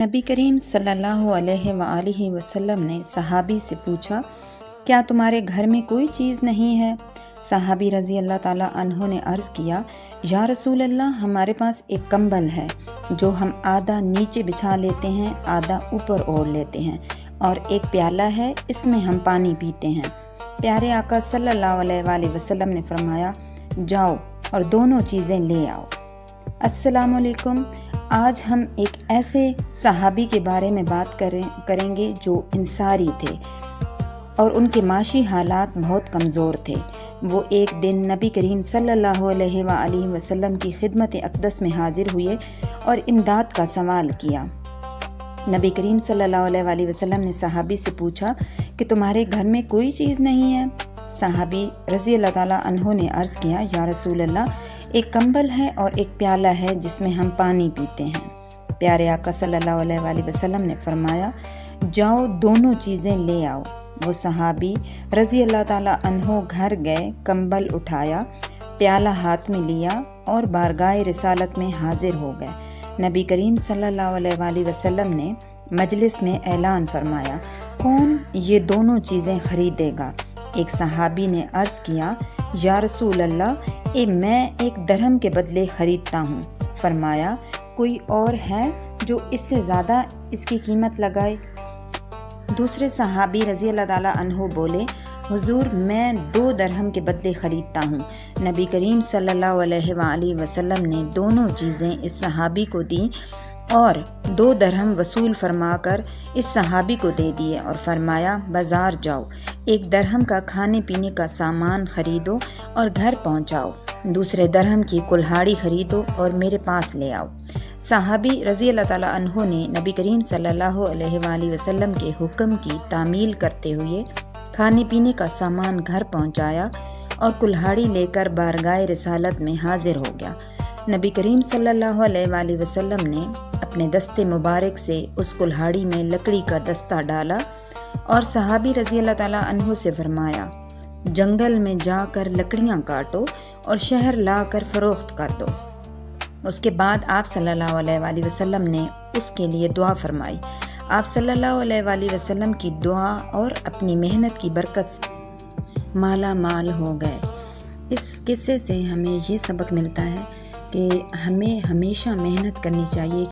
نبی کریم صلی اللہ علیہ وآلہ وسلم نے صحابی سے پوچھا، کیا تمہارے گھر میں کوئی چیز نہیں ہے؟ صحابی رضی اللہ تعالیٰ عنہ نے عرض کیا، یا رسول اللہ، ہمارے پاس ایک کمبل ہے جو ہم آدھا نیچے بچھا لیتے ہیں، آدھا اوپر اوڑھ لیتے ہیں، اور ایک پیالہ ہے، اس میں ہم پانی پیتے ہیں۔ پیارے آقا صلی اللہ علیہ وآلہ وسلم نے فرمایا، جاؤ اور دونوں چیزیں لے آؤ۔ السلام علیکم۔ آج ہم ایک ایسے صحابی کے بارے میں بات کریں گے جو انصاری تھے اور ان کے معاشی حالات بہت کمزور تھے۔ وہ ایک دن نبی کریم صلی اللہ علیہ وآلہ وسلم کی خدمت اقدس میں حاضر ہوئے اور امداد کا سوال کیا۔ نبی کریم صلی اللہ علیہ وآلہ وسلم نے صحابی سے پوچھا کہ تمہارے گھر میں کوئی چیز نہیں ہے؟ صحابی رضی اللہ تعالیٰ عنہ نے عرض کیا، یا رسول اللہ، ایک کمبل ہے اور ایک پیالہ ہے جس میں ہم پانی پیتے ہیں۔ پیارے آقا صلی اللہ علیہ وآلہ وسلم نے فرمایا، جاؤ دونوں چیزیں لے آؤ۔ وہ صحابی رضی اللہ تعالیٰ عنہ گھر گئے، کمبل اٹھایا، پیالہ ہاتھ میں لیا اور بارگاہ رسالت میں حاضر ہو گئے۔ نبی کریم صلی اللہ علیہ وآلہ وسلم نے مجلس میں اعلان فرمایا، کون یہ دونوں چیزیں خریدے گا؟ ایک صحابی نے عرض کیا، یا رسول اللہ، میں 1 درہم کے بدلے خریدتا ہوں۔ فرمایا، کوئی اور ہے جو اس سے زیادہ اس کی قیمت لگائے؟ دوسرے صحابی رضی اللہ تعالیٰ عنہ بولے، حضور، میں 2 درہم کے بدلے خریدتا ہوں۔ نبی کریم صلی اللہ علیہ وآلہ وسلم نے دونوں چیزیں اس صحابی کو دیں اور 2 درہم وصول فرما کر اس صحابی کو دے دیے اور فرمایا، بازار جاؤ، 1 درہم کا کھانے پینے کا سامان خریدو اور گھر پہنچاؤ، 2 درہم کی کلہاڑی خریدو اور میرے پاس لے آؤ۔ صحابی رضی اللہ تعالیٰ عنہ نے نبی کریم صلی اللہ علیہ وآلہ وسلم کے حکم کی تعمیل کرتے ہوئے کھانے پینے کا سامان گھر پہنچایا اور کلہاڑی لے کر بارگاہ رسالت میں حاضر ہو گیا۔ نبی کریم صلی اللہ علیہ وآلہ وسلم نے اپنے دستے مبارک سے اس کلہاڑی میں لکڑی کا دستہ ڈالا اور صحابی رضی اللہ تعالیٰ عنہ سے فرمایا، جنگل میں جا کر لکڑیاں کاٹو اور شہر لا کر فروخت کر دو۔ اس کے بعد آپ صلی اللہ علیہ وآلہ وسلم نے اس کے لیے دعا فرمائی۔ آپ صلی اللہ علیہ وآلہ وسلم کی دعا اور اپنی محنت کی برکت سے مالا مال ہو گئے۔ اس قصے سے ہمیں یہ سبق ملتا ہے کہ ہمیں ہمیشہ محنت کرنی چاہیے۔